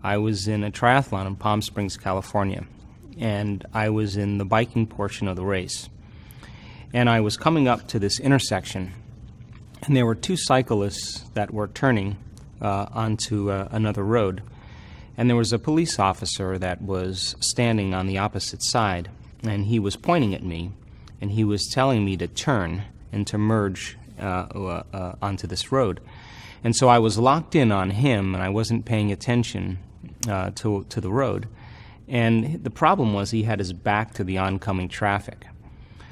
I was in a triathlon in Palm Springs, California, and I was in the biking portion of the race. And I was coming up to this intersection, and there were two cyclists that were turning onto another road. And there was a police officer that was standing on the opposite side, and he was pointing at me, and he was telling me to turn and to merge onto this road. And so I was locked in on him, and I wasn't paying attention to the road. And the problem was he had his back to the oncoming traffic.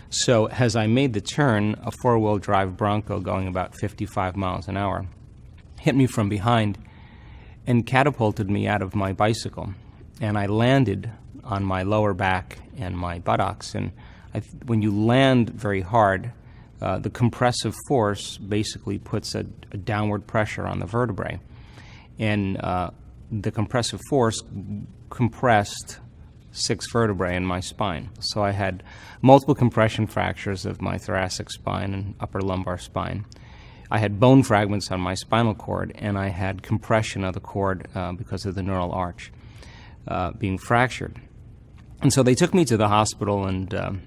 So as I made the turn, a four-wheel drive Bronco going about 55 miles an hour hit me from behind and catapulted me out of my bicycle. And I landed on my lower back and my buttocks. And when you land very hard, the compressive force basically puts a downward pressure on the vertebrae. And the compressive force compressed 6 vertebrae in my spine. So I had multiple compression fractures of my thoracic spine and upper lumbar spine. I had bone fragments on my spinal cord, and I had compression of the cord because of the neural arch being fractured. And so they took me to the hospital, and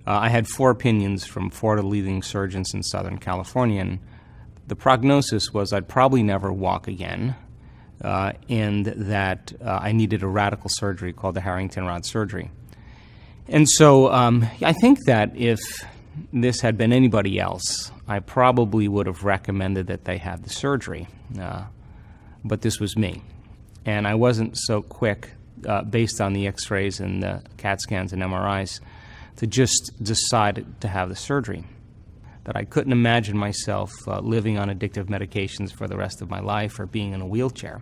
I had 4 opinions from 4 of the leading surgeons in Southern California, and the prognosis was I'd probably never walk again, and that I needed a radical surgery called the Harrington rod surgery. And so I think that if this had been anybody else, I probably would have recommended that they have the surgery. But this was me. And I wasn't so quick, based on the x-rays and the CAT scans and MRIs, to just decide to have the surgery. That I couldn't imagine myself living on addictive medications for the rest of my life or being in a wheelchair.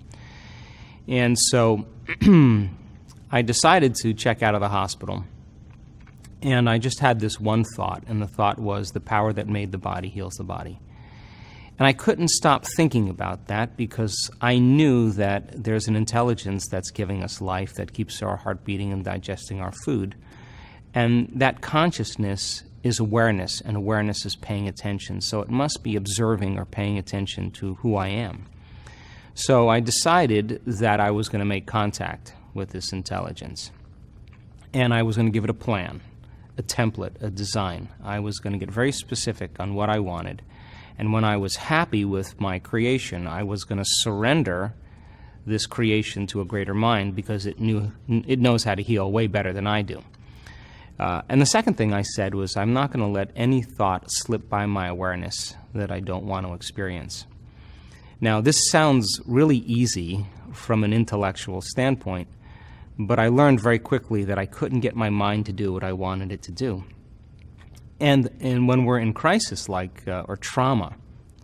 And so I decided to check out of the hospital. And I just had this one thought, and the thought was the power that made the body heals the body. And I couldn't stop thinking about that because I knew that there's an intelligence that's giving us life that keeps our heart beating and digesting our food. And that consciousness is awareness, and awareness is paying attention. So it must be observing or paying attention to who I am. So I decided that I was going to make contact with this intelligence. And I was going to give it a plan, a template, a design. I was going to get very specific on what I wanted. And when I was happy with my creation, I was going to surrender this creation to a greater mind because it knows how to heal way better than I do. And the second thing I said was I'm not going to let any thought slip by my awareness that I don't want to experience. Now, this sounds really easy from an intellectual standpoint, but I learned very quickly that I couldn't get my mind to do what I wanted it to do. And when we're in crisis or trauma,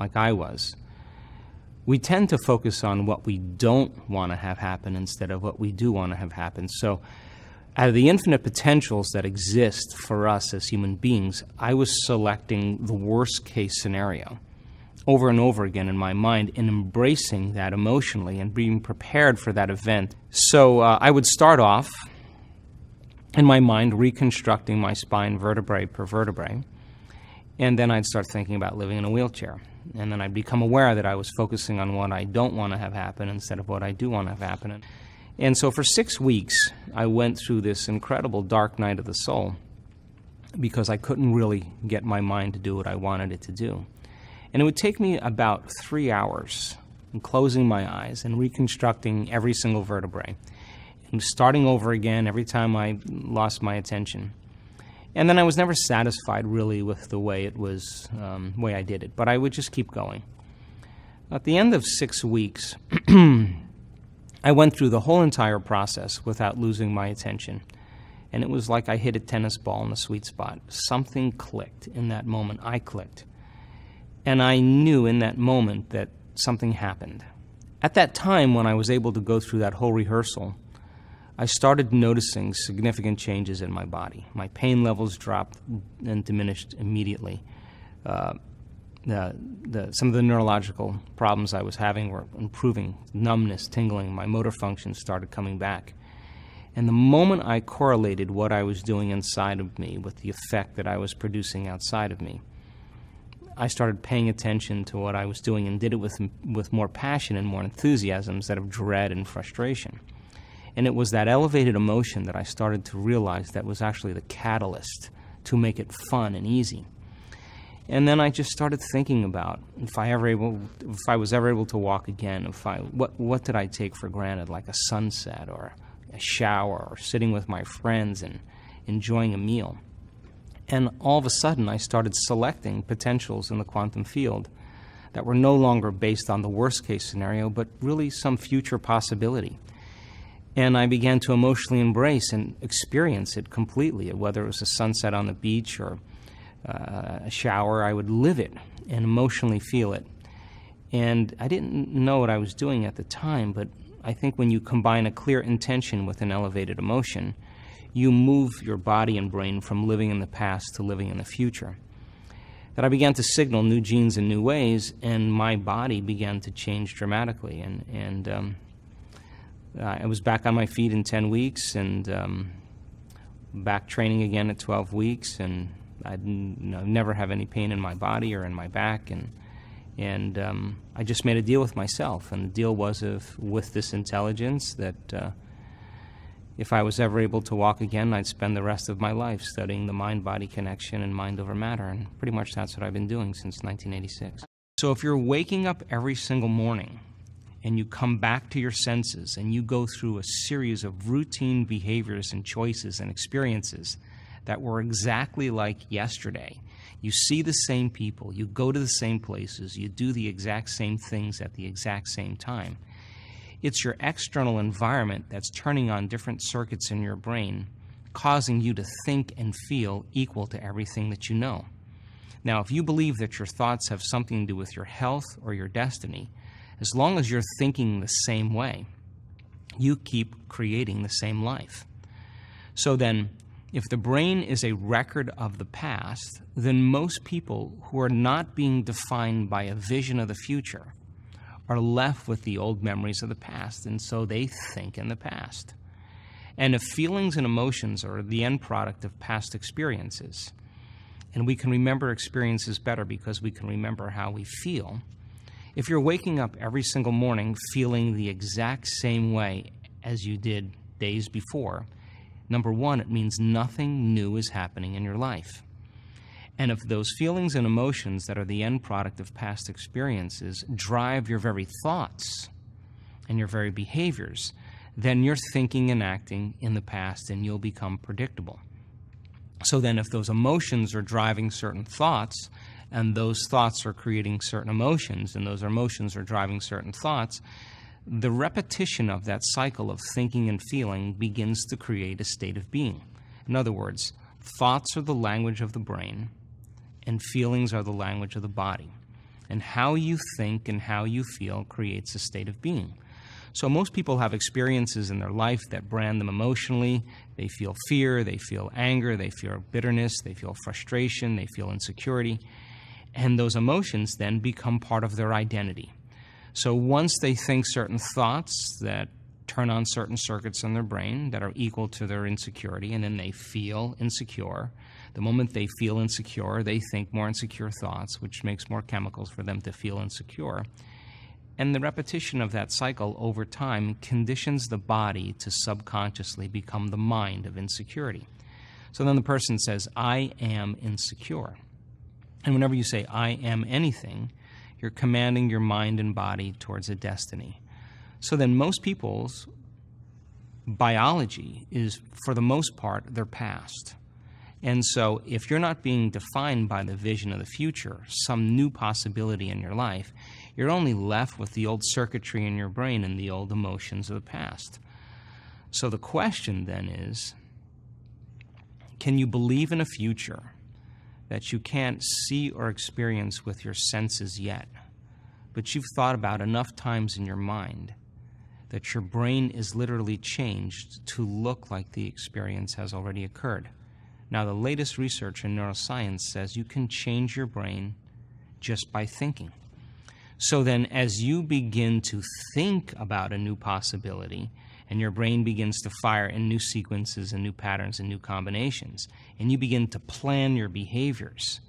like I was, we tend to focus on what we don't want to have happen instead of what we do want to have happen. So out of the infinite potentials that exist for us as human beings, I was selecting the worst case scenario over and over again in my mind and embracing that emotionally and being prepared for that event. So I would start off in my mind reconstructing my spine vertebrae per vertebrae, and then I'd start thinking about living in a wheelchair. And then I'd become aware that I was focusing on what I don't want to have happen instead of what I do want to have happen. And so for 6 weeks, I went through this incredible dark night of the soul because I couldn't really get my mind to do what I wanted it to do. And it would take me about 3 hours in closing my eyes and reconstructing every single vertebrae and starting over again every time I lost my attention. And then I was never satisfied really with the way it was, way I did it, but I would just keep going. At the end of 6 weeks, I went through the whole entire process without losing my attention. And it was like I hit a tennis ball in the sweet spot. Something clicked in that moment. I clicked. And I knew in that moment that something happened. At that time, when I was able to go through that whole rehearsal, I started noticing significant changes in my body. My pain levels dropped and diminished immediately. Some of the neurological problems I was having were improving. Numbness, tingling, my motor function started coming back. And the moment I correlated what I was doing inside of me with the effect that I was producing outside of me, I started paying attention to what I was doing and did it with more passion and more enthusiasm instead of dread and frustration. And it was that elevated emotion that I started to realize that was actually the catalyst to make it fun and easy. And then I just started thinking about if I was ever able to walk again, what did I take for granted, like a sunset or a shower or sitting with my friends and enjoying a meal. And all of a sudden I started selecting potentials in the quantum field that were no longer based on the worst case scenario, but really some future possibility. And I began to emotionally embrace and experience it completely, whether it was a sunset on the beach or a shower. I would live it and emotionally feel it. And I didn't know what I was doing at the time, but I think when you combine a clear intention with an elevated emotion, you move your body and brain from living in the past to living in the future. That I began to signal new genes in new ways, and my body began to change dramatically. And I was back on my feet in 10 weeks and back training again at 12 weeks, and I'd never have any pain in my body or in my back. And I just made a deal with myself, and the deal was with this intelligence that if I was ever able to walk again, I'd spend the rest of my life studying the mind-body connection and mind over matter, and pretty much that's what I've been doing since 1986. So if you're waking up every single morning and you come back to your senses and you go through a series of routine behaviors and choices and experiences that were exactly like yesterday, you see the same people, you go to the same places, you do the exact same things at the exact same time, it's your external environment that's turning on different circuits in your brain, causing you to think and feel equal to everything that you know. Now, if you believe that your thoughts have something to do with your health or your destiny, as long as you're thinking the same way, you keep creating the same life. So then, if the brain is a record of the past, then most people who are not being defined by a vision of the future are left with the old memories of the past, and so they think in the past. And if feelings and emotions are the end product of past experiences, and we can remember experiences better because we can remember how we feel, if you're waking up every single morning feeling the exact same way as you did days before, number one, it means nothing new is happening in your life. And if those feelings and emotions that are the end product of past experiences drive your very thoughts and your very behaviors, then you're thinking and acting in the past and you'll become predictable. So then if those emotions are driving certain thoughts and those thoughts are creating certain emotions and those emotions are driving certain thoughts, the repetition of that cycle of thinking and feeling begins to create a state of being. In other words, thoughts are the language of the brain, and feelings are the language of the body. And how you think and how you feel creates a state of being. So most people have experiences in their life that brand them emotionally. They feel fear, they feel anger, they feel bitterness, they feel frustration, they feel insecurity. And those emotions then become part of their identity. So once they think certain thoughts that turn on certain circuits in their brain that are equal to their insecurity, and then they feel insecure. The moment they feel insecure, they think more insecure thoughts, which makes more chemicals for them to feel insecure. And the repetition of that cycle over time conditions the body to subconsciously become the mind of insecurity. So then the person says, I am insecure. And whenever you say, I am anything, you're commanding your mind and body towards a destiny. So then most people's biology is, for the most part, their past. And so if you're not being defined by the vision of the future, some new possibility in your life, you're only left with the old circuitry in your brain and the old emotions of the past. So the question then is, can you believe in a future that you can't see or experience with your senses yet, but you've thought about enough times in your mind that your brain is literally changed to look like the experience has already occurred? Now, the latest research in neuroscience says you can change your brain just by thinking. So then as you begin to think about a new possibility, and your brain begins to fire in new sequences and new patterns and new combinations, and you begin to plan your behaviors,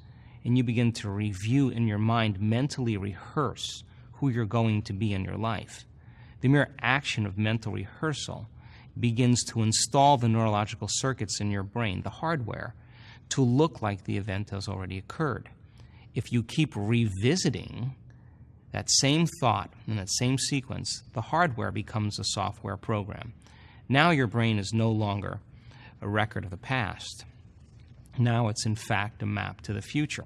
and you begin to review in your mind, mentally rehearse who you're going to be in your life. The mere action of mental rehearsal begins to install the neurological circuits in your brain, the hardware, to look like the event has already occurred. If you keep revisiting that same thought in that same sequence, the hardware becomes a software program. Now your brain is no longer a record of the past. Now it's in fact a map to the future.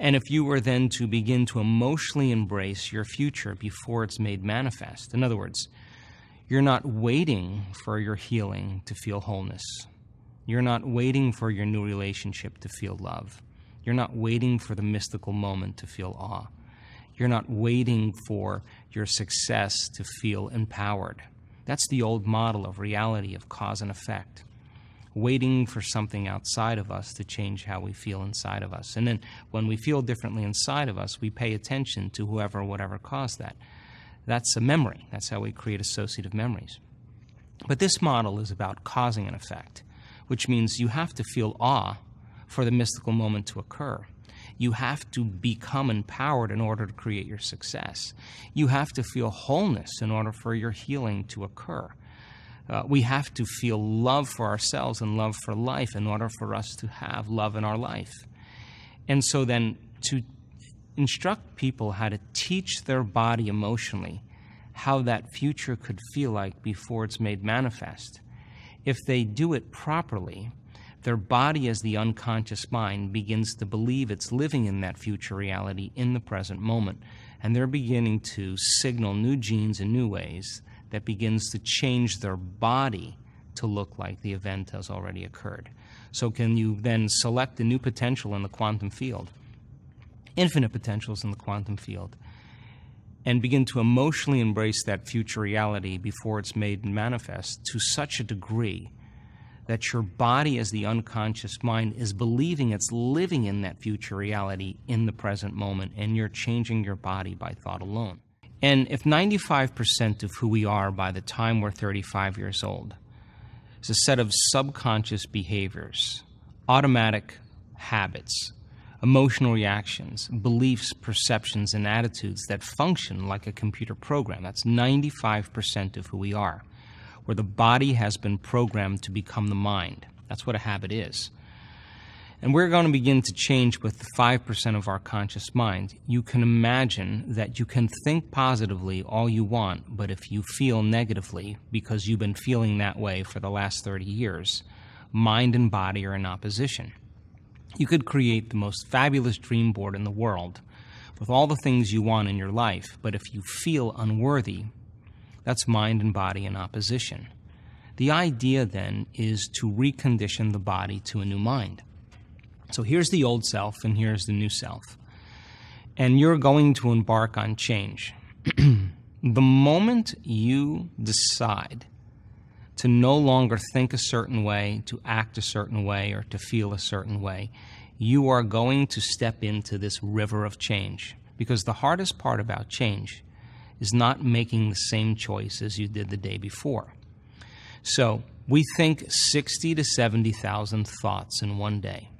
And if you were then to begin to emotionally embrace your future before it's made manifest, in other words, you're not waiting for your healing to feel wholeness. You're not waiting for your new relationship to feel love. You're not waiting for the mystical moment to feel awe. You're not waiting for your success to feel empowered. That's the old model of reality, of cause and effect. Waiting for something outside of us to change how we feel inside of us. And then when we feel differently inside of us, we pay attention to whoever or whatever caused that. That's a memory. That's how we create associative memories. But this model is about causing an effect, which means you have to feel awe for the mystical moment to occur. You have to become empowered in order to create your success. You have to feel wholeness in order for your healing to occur. We have to feel love for ourselves and love for life in order for us to have love in our life. And so then to instruct people how to teach their body emotionally how that future could feel like before it's made manifest, if they do it properly, their body as the unconscious mind begins to believe it's living in that future reality in the present moment. And they're beginning to signal new genes in new ways that begins to change their body to look like the event has already occurred. So can you then select a new potential in the quantum field, infinite potentials in the quantum field, and begin to emotionally embrace that future reality before it's made manifest to such a degree that your body as the unconscious mind is believing it's living in that future reality in the present moment, and you're changing your body by thought alone. And if 95% of who we are by the time we're 35 years old is a set of subconscious behaviors, automatic habits, emotional reactions, beliefs, perceptions, and attitudes that function like a computer program, that's 95% of who we are, where the body has been programmed to become the mind. That's what a habit is. And we're going to begin to change with the 5% of our conscious mind. You can imagine that you can think positively all you want, but if you feel negatively, because you've been feeling that way for the last 30 years, mind and body are in opposition. You could create the most fabulous dream board in the world with all the things you want in your life, but if you feel unworthy, that's mind and body in opposition. The idea then is to recondition the body to a new mind. So here's the old self and here's the new self. And you're going to embark on change. The moment you decide to no longer think a certain way, to act a certain way, or to feel a certain way, you are going to step into this river of change. Because the hardest part about change is not making the same choice as you did the day before. So we think 60 to 70,000 thoughts in one day.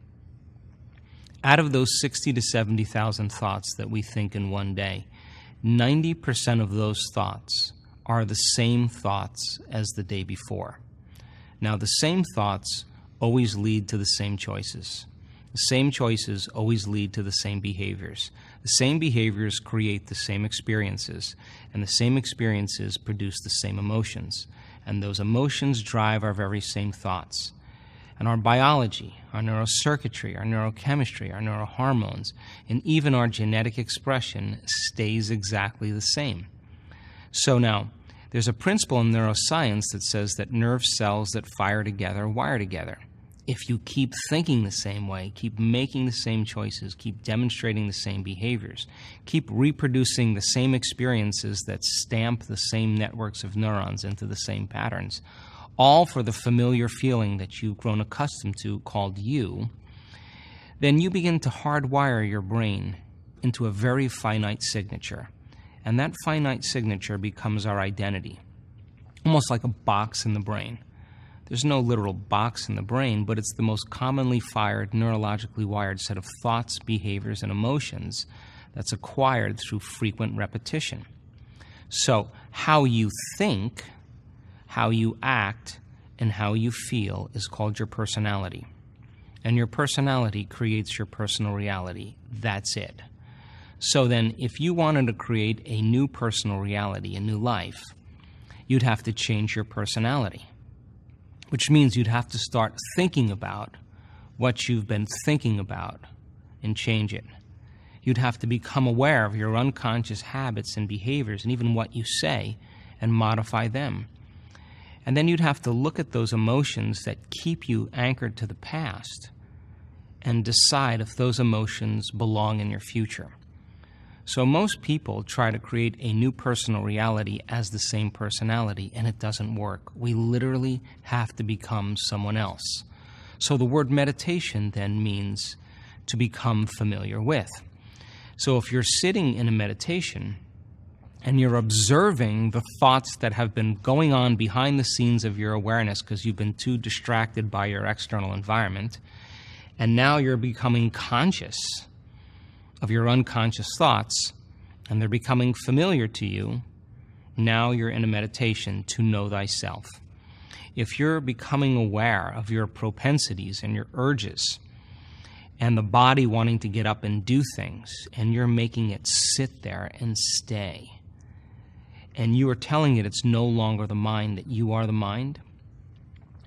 Out of those 60 to 70,000 thoughts that we think in one day, 90% of those thoughts are the same thoughts as the day before. Now, the same thoughts always lead to the same choices. The same choices always lead to the same behaviors. The same behaviors create the same experiences, and the same experiences produce the same emotions. And those emotions drive our very same thoughts. And our biology, our neurocircuitry, our neurochemistry, our neurohormones, and even our genetic expression stays exactly the same. So now, there's a principle in neuroscience that says that nerve cells that fire together wire together. If you keep thinking the same way, keep making the same choices, keep demonstrating the same behaviors, keep reproducing the same experiences that stamp the same networks of neurons into the same patterns, all for the familiar feeling that you've grown accustomed to called you, then you begin to hardwire your brain into a very finite signature. And that finite signature becomes our identity, almost like a box in the brain. There's no literal box in the brain, but it's the most commonly fired, neurologically wired set of thoughts, behaviors, and emotions that's acquired through frequent repetition. So how you think, how you act, and how you feel is called your personality. And your personality creates your personal reality. That's it. So then, if you wanted to create a new personal reality, a new life, you'd have to change your personality, which means you'd have to start thinking about what you've been thinking about and change it. You'd have to become aware of your unconscious habits and behaviors and even what you say and modify them. And then you'd have to look at those emotions that keep you anchored to the past and decide if those emotions belong in your future. So most people try to create a new personal reality as the same personality, and it doesn't work. We literally have to become someone else. So the word meditation then means to become familiar with. So if you're sitting in a meditation and you're observing the thoughts that have been going on behind the scenes of your awareness because you've been too distracted by your external environment, and now you're becoming conscious of your unconscious thoughts, and they're becoming familiar to you, now you're in a meditation to know thyself. If you're becoming aware of your propensities and your urges, and the body wanting to get up and do things, and you're making it sit there and stay, and you are telling it it's no longer the mind, that you are the mind,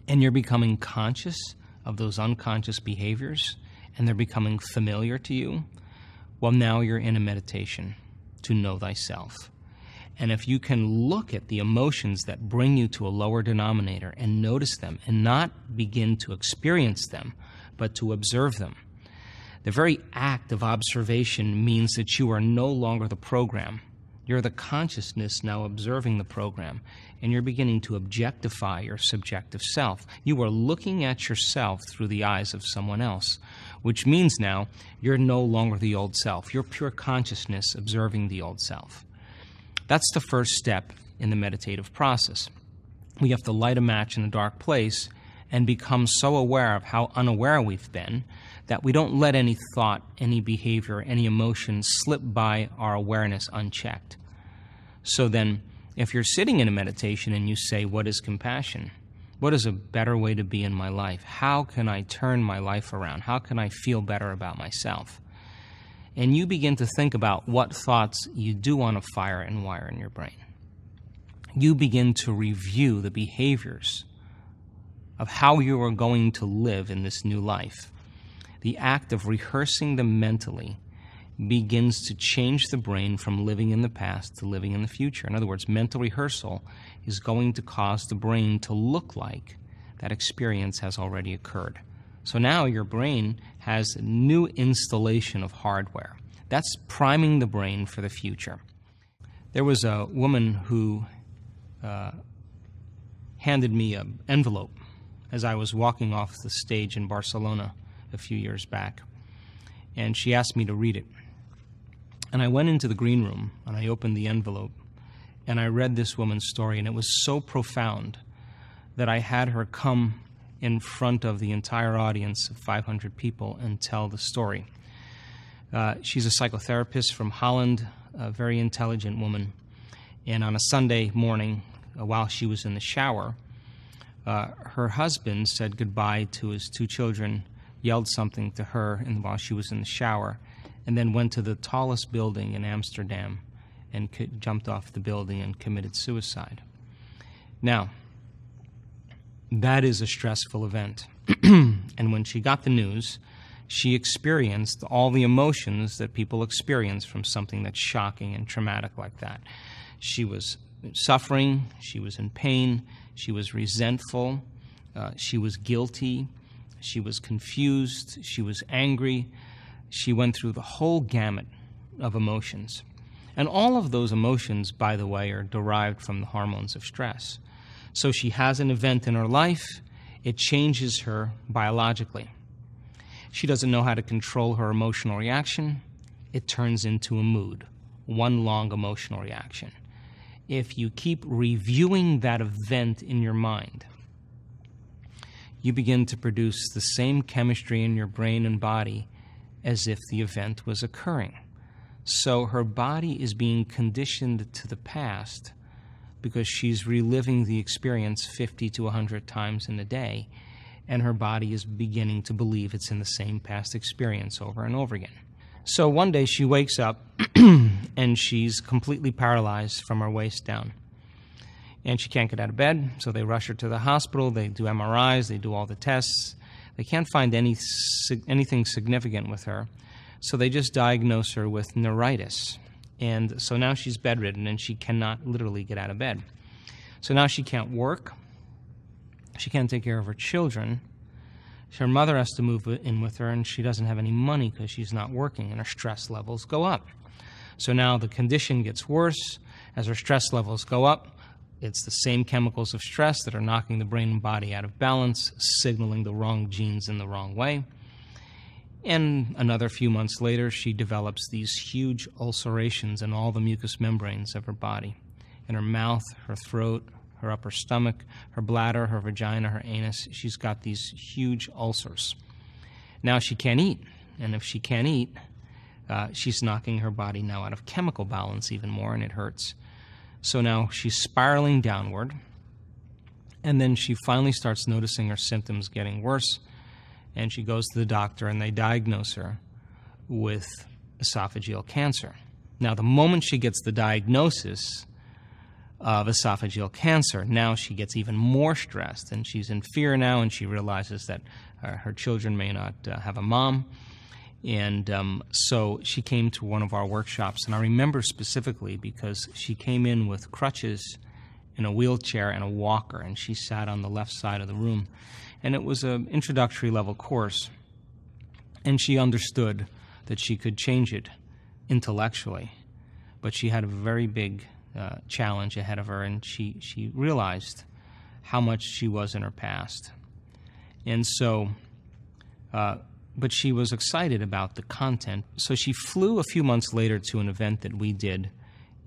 and you're becoming conscious of those unconscious behaviors, and they're becoming familiar to you, well, now you're in a meditation to know thyself. And if you can look at the emotions that bring you to a lower denominator and notice them and not begin to experience them, but to observe them, the very act of observation means that you are no longer the program. You're the consciousness now observing the program, and you're beginning to objectify your subjective self. You are looking at yourself through the eyes of someone else, which means now you're no longer the old self. You're pure consciousness observing the old self. That's the first step in the meditative process. We have to light a match in a dark place and become so aware of how unaware we've been that we don't let any thought, any behavior, any emotion slip by our awareness unchecked. So then, if you're sitting in a meditation and you say, what is compassion? What is a better way to be in my life? How can I turn my life around? How can I feel better about myself? And you begin to think about what thoughts you do want to fire and wire in your brain. You begin to review the behaviors of how you are going to live in this new life. The act of rehearsing them mentally begins to change the brain from living in the past to living in the future. In other words, mental rehearsal is going to cause the brain to look like that experience has already occurred. So now your brain has a new installation of hardware. That's priming the brain for the future. There was a woman who handed me an envelope as I was walking off the stage in Barcelona a few years back, and she asked me to read it. And I went into the green room, and I opened the envelope, and I read this woman's story, and it was so profound that I had her come in front of the entire audience of 500 people and tell the story. She's a psychotherapist from Holland, a very intelligent woman, and on a Sunday morning, while she was in the shower, her husband said goodbye to his 2 children, yelled something to her while she was in the shower, and then went to the tallest building in Amsterdam and jumped off the building and committed suicide. Now, that is a stressful event. And when she got the news, she experienced all the emotions that people experience from something that's shocking and traumatic like that. She was suffering, she was in pain, she was resentful, she was guilty, she was confused, she was angry. She went through the whole gamut of emotions. And all of those emotions, by the way, are derived from the hormones of stress. So she has an event in her life, it changes her biologically. She doesn't know how to control her emotional reaction, it turns into a mood, one long emotional reaction. If you keep reviewing that event in your mind, you begin to produce the same chemistry in your brain and body as if the event was occurring. So her body is being conditioned to the past because she's reliving the experience 50 to 100 times in a day, and her body is beginning to believe it's in the same past experience over and over again. So one day she wakes up and she's completely paralyzed from her waist down. And she can't get out of bed, so they rush her to the hospital. They do MRIs, they do all the tests. They can't find anything significant with her, so they just diagnose her with neuritis. And so now she's bedridden and she cannot literally get out of bed. So now she can't work. She can't take care of her children. Her mother has to move in with her, and she doesn't have any money because she's not working, and her stress levels go up. So now the condition gets worse. As her stress levels go up, it's the same chemicals of stress that are knocking the brain and body out of balance, signaling the wrong genes in the wrong way. And another few months later, she develops these huge ulcerations in all the mucous membranes of her body, in her mouth, her throat, her upper stomach, her bladder, her vagina, her anus. She's got these huge ulcers. Now she can't eat, and if she can't eat, she's knocking her body now out of chemical balance even more, and it hurts. So now she's spiraling downward, and then she finally starts noticing her symptoms getting worse, and she goes to the doctor, and they diagnose her with esophageal cancer. Now, the moment she gets the diagnosis of esophageal cancer, now she gets even more stressed, and she's in fear now, and she realizes that her children may not have a mom. And so she came to one of our workshops, and I remember specifically because she came in with crutches in a wheelchair and a walker, and she sat on the left side of the room. And it was an introductory level course, and she understood that she could change it intellectually, but she had a very big challenge ahead of her, and she realized how much she was in her past. And so but she was excited about the content. So she flew a few months later to an event that we did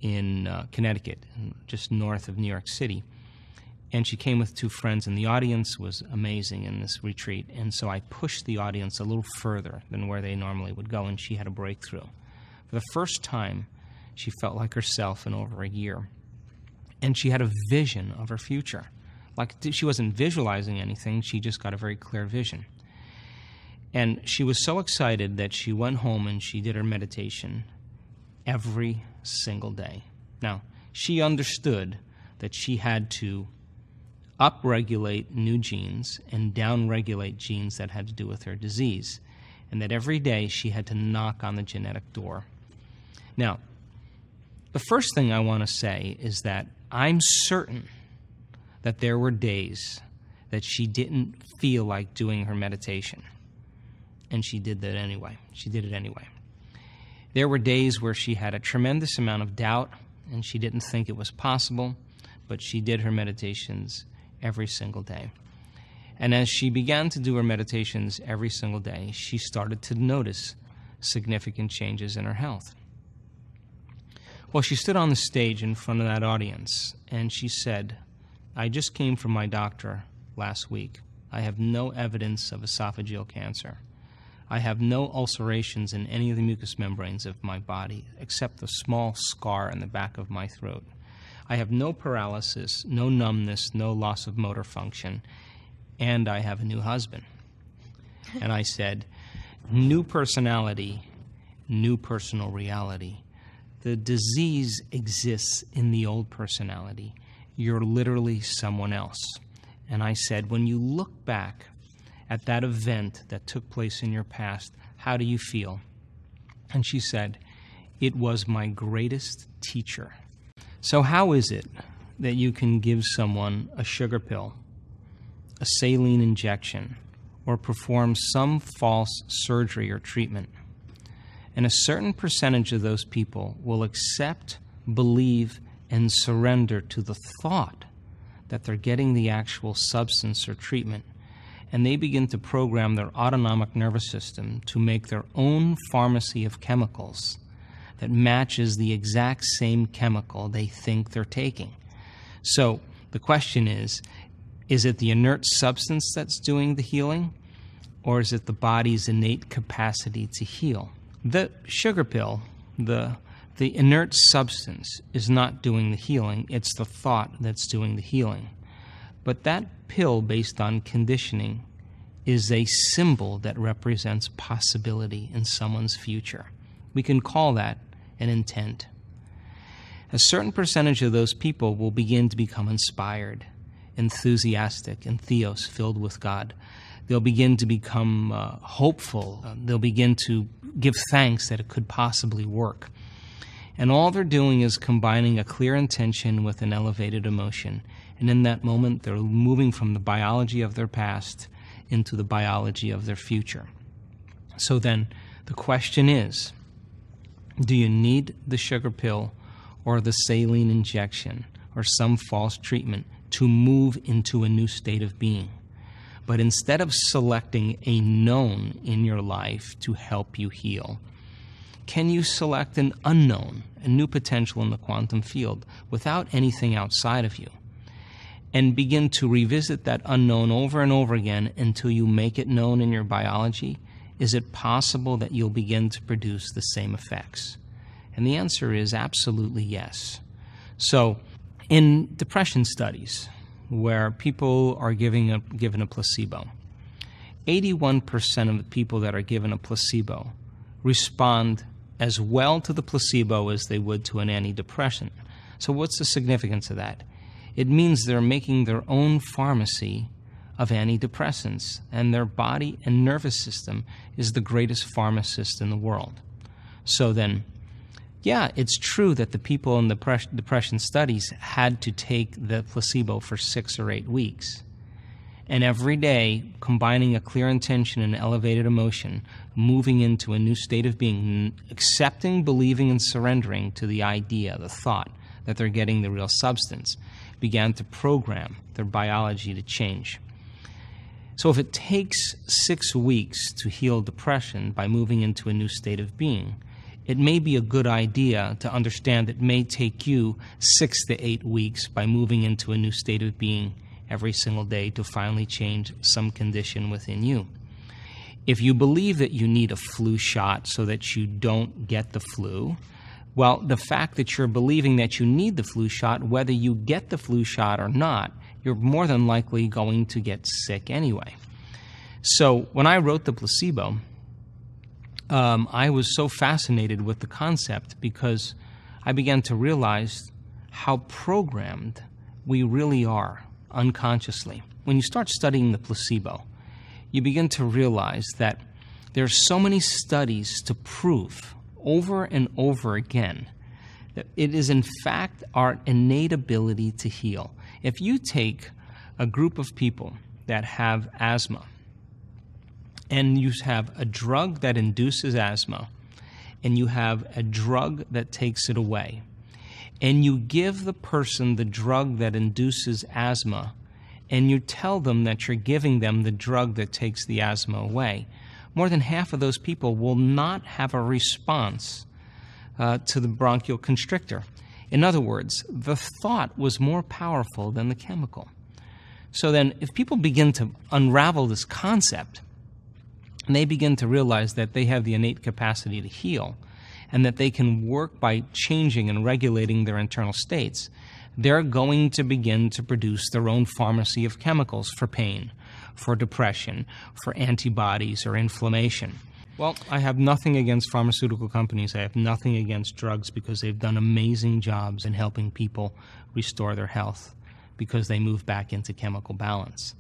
in Connecticut, just north of New York City. And she came with two friends, and the audience was amazing in this retreat. And so I pushed the audience a little further than where they normally would go, and she had a breakthrough. For the first time, she felt like herself in over a year. And she had a vision of her future. Like she wasn't visualizing anything, she just got a very clear vision. And she was so excited that she went home and she did her meditation every single day. Now, she understood that she had to upregulate new genes and downregulate genes that had to do with her disease, and that every day she had to knock on the genetic door. Now, the first thing I want to say is that I'm certain that there were days that she didn't feel like doing her meditation. And she did that anyway. She did it anyway. There were days where she had a tremendous amount of doubt, and she didn't think it was possible, but she did her meditations every single day. And as she began to do her meditations every single day, she started to notice significant changes in her health. Well, she stood on the stage in front of that audience, and she said, "I just came from my doctor last week. I have no evidence of esophageal cancer. I have no ulcerations in any of the mucous membranes of my body, except the small scar in the back of my throat. I have no paralysis, no numbness, no loss of motor function, and I have a new husband." And I said, "New personality, new personal reality. The disease exists in the old personality. You're literally someone else." And I said, "When you look back at that event that took place in your past, how do you feel?" And she said, "It was my greatest teacher." So how is it that you can give someone a sugar pill, a saline injection, or perform some false surgery or treatment, and a certain percentage of those people will accept, believe, and surrender to the thought that they're getting the actual substance or treatment, and they begin to program their autonomic nervous system to make their own pharmacy of chemicals that matches the exact same chemical they think they're taking. So the question is, Is it the inert substance that's doing the healing, or is it the body's innate capacity to heal? The sugar pill, the inert substance, is not doing the healing. It's the thought that's doing the healing. But that pill, based on conditioning, is a symbol that represents possibility in someone's future. We can call that an intent. A certain percentage of those people will begin to become inspired, enthusiastic, and theos, filled with God. They'll begin to become hopeful. They'll begin to give thanks that it could possibly work. And all they're doing is combining a clear intention with an elevated emotion. And in that moment, they're moving from the biology of their past into the biology of their future. So then, the question is, do you need the sugar pill or the saline injection or some false treatment to move into a new state of being? But instead of selecting a known in your life to help you heal, can you select an unknown, a new potential in the quantum field without anything outside of you, and begin to revisit that unknown over and over again until you make it known in your biology? Is it possible that you'll begin to produce the same effects? And the answer is absolutely yes. So in depression studies, where people are given a placebo, 81% of the people that are given a placebo respond as well to the placebo as they would to an antidepressant. So what's the significance of that? It means they're making their own pharmacy of antidepressants, and their body and nervous system is the greatest pharmacist in the world. So then, yeah, it's true that the people in the depression studies had to take the placebo for 6 or 8 weeks. And every day, combining a clear intention and elevated emotion, moving into a new state of being, accepting, believing, and surrendering to the idea, the thought, that they're getting the real substance, began to program their biology to change. So if it takes 6 weeks to heal depression by moving into a new state of being, it may be a good idea to understand it may take you 6 to 8 weeks by moving into a new state of being every single day to finally change some condition within you. If you believe that you need a flu shot so that you don't get the flu, well, the fact that you're believing that you need the flu shot, whether you get the flu shot or not, you're more than likely going to get sick anyway. So when I wrote The Placebo, I was so fascinated with the concept because I began to realize how programmed we really are unconsciously. When you start studying the placebo, you begin to realize that there are so many studies to prove over and over again that it is in fact our innate ability to heal. If you take a group of people that have asthma and you have a drug that induces asthma and you have a drug that takes it away, and you give the person the drug that induces asthma, and you tell them that you're giving them the drug that takes the asthma away, more than half of those people will not have a response to the bronchial constrictor. In other words, the thought was more powerful than the chemical. So then, if people begin to unravel this concept, and they begin to realize that they have the innate capacity to heal, and that they can work by changing and regulating their internal states, they're going to begin to produce their own pharmacy of chemicals for pain, for depression, for antibodies or inflammation. Well, I have nothing against pharmaceutical companies. I have nothing against drugs because they've done amazing jobs in helping people restore their health because they move back into chemical balance.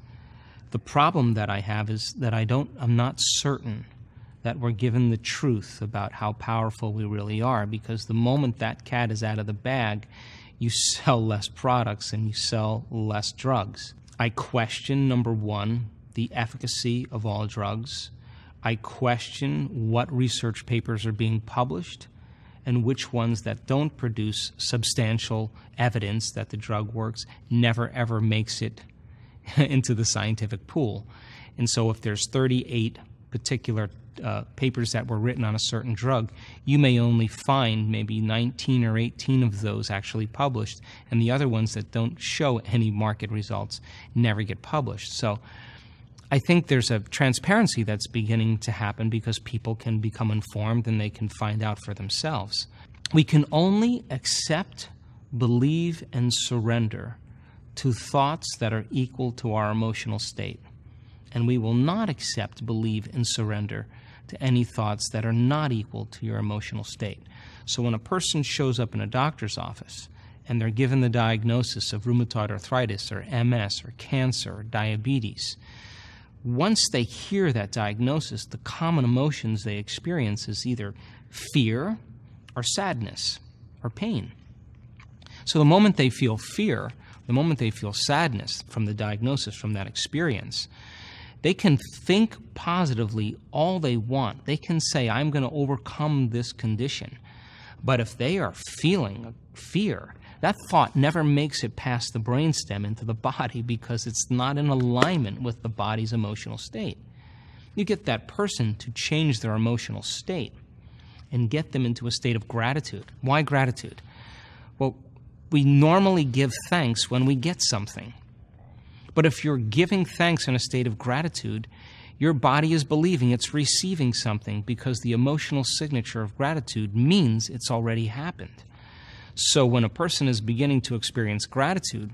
The problem that I have is that I'm not certain that we're given the truth about how powerful we really are, because the moment that cat is out of the bag, you sell less products and you sell less drugs. I question, number one, the efficacy of all drugs. I question what research papers are being published and which ones that don't produce substantial evidence that the drug works never ever makes it into the scientific pool. And so if there's 38 particular papers that were written on a certain drug, you may only find maybe 19 or 18 of those actually published, and the other ones that don't show any market results never get published. So I think there's a transparency that's beginning to happen because people can become informed and they can find out for themselves. We can only accept, believe, and surrender to thoughts that are equal to our emotional state. And we will not accept, believe, and surrender to any thoughts that are not equal to your emotional state. So when a person shows up in a doctor's office and they're given the diagnosis of rheumatoid arthritis or MS or cancer or diabetes, once they hear that diagnosis, the common emotions they experience is either fear or sadness or pain. So the moment they feel fear, the moment they feel sadness from the diagnosis, from that experience, they can think positively all they want. They can say, I'm going to overcome this condition. But if they are feeling fear, that thought never makes it past the brainstem into the body because it's not in alignment with the body's emotional state. You get that person to change their emotional state and get them into a state of gratitude. Why gratitude? Well, we normally give thanks when we get something. But if you're giving thanks in a state of gratitude, your body is believing it's receiving something because the emotional signature of gratitude means it's already happened. So when a person is beginning to experience gratitude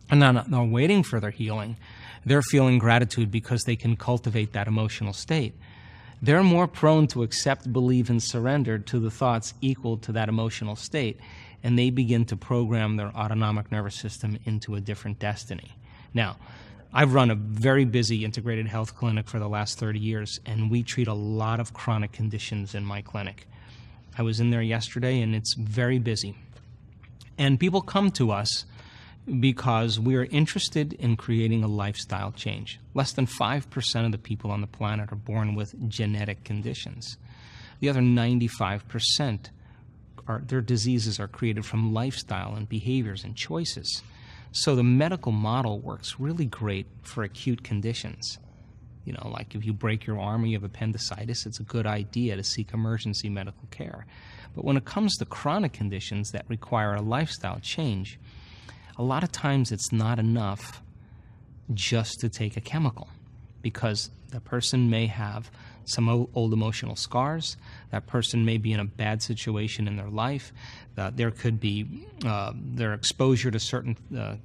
and not waiting for their healing, they're feeling gratitude because they can cultivate that emotional state. They're more prone to accept, believe, and surrender to the thoughts equal to that emotional state, and they begin to program their autonomic nervous system into a different destiny. Now, I've run a very busy integrated health clinic for the last 30 years, and we treat a lot of chronic conditions in my clinic. I was in there yesterday, and it's very busy. And people come to us because we're interested in creating a lifestyle change. Less than 5% of the people on the planet are born with genetic conditions. The other 95%, their diseases are created from lifestyle and behaviors and choices. So the medical model works really great for acute conditions. You know, like if you break your arm or you have appendicitis, it's a good idea to seek emergency medical care. But when it comes to chronic conditions that require a lifestyle change, a lot of times it's not enough just to take a chemical, because the person may have some old emotional scars. That person may be in a bad situation in their life. There could be their exposure to certain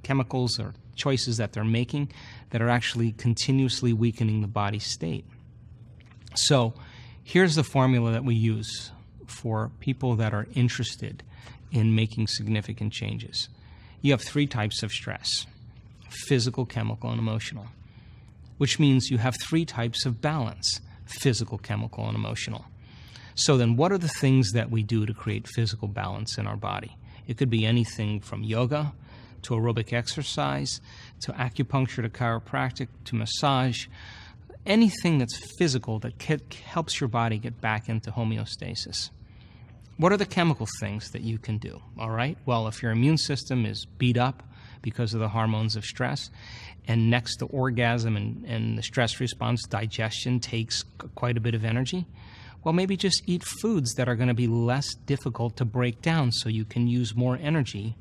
chemicals or choices that they're making that are actually continuously weakening the body's state. So here's the formula that we use for people that are interested in making significant changes. You have 3 types of stress: physical, chemical, and emotional, which means you have 3 types of balance: physical, chemical, and emotional. So then what are the things that we do to create physical balance in our body? It could be anything from yoga to aerobic exercise to acupuncture to chiropractic to massage, anything that's physical that helps your body get back into homeostasis. What are the chemical things that you can do? All right, well, if your immune system is beat up because of the hormones of stress, and next to orgasm and the stress response, digestion takes quite a bit of energy, well, maybe just eat foods that are going to be less difficult to break down so you can use more energy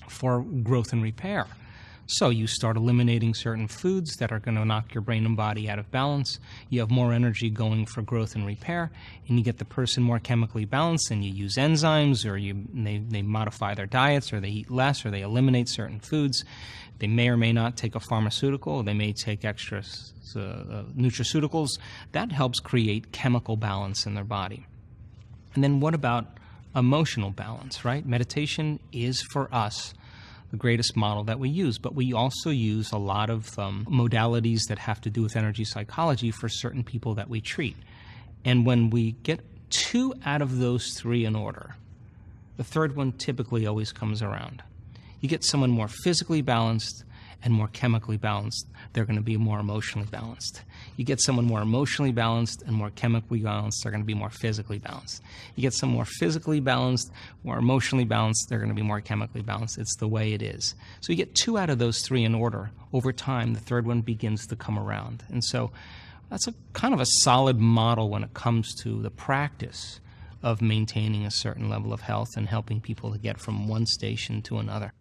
for growth and repair. So you start eliminating certain foods that are going to knock your brain and body out of balance. You have more energy going for growth and repair, and you get the person more chemically balanced, and you use enzymes, or they modify their diets, or they eat less, or they eliminate certain foods. They may or may not take a pharmaceutical. They may take extra nutraceuticals. That helps create chemical balance in their body. And then what about emotional balance, right? Meditation is, for us, the greatest model that we use, but we also use a lot of modalities that have to do with energy psychology for certain people that we treat. And when we get 2 out of those 3 in order, the third one typically always comes around. You get someone more physically balanced and more chemically balanced, they're going to be more emotionally balanced. You get someone more emotionally balanced and more chemically balanced, they're going to be more physically balanced. You get some more physically balanced, more emotionally balanced, they're going to be more chemically balanced. It's the way it is. So you get 2 out of those 3 in order. Over time, the third one begins to come around. And so That's a kind of a solid model when it comes to the practice of maintaining a certain level of health and helping people to get from one station to another.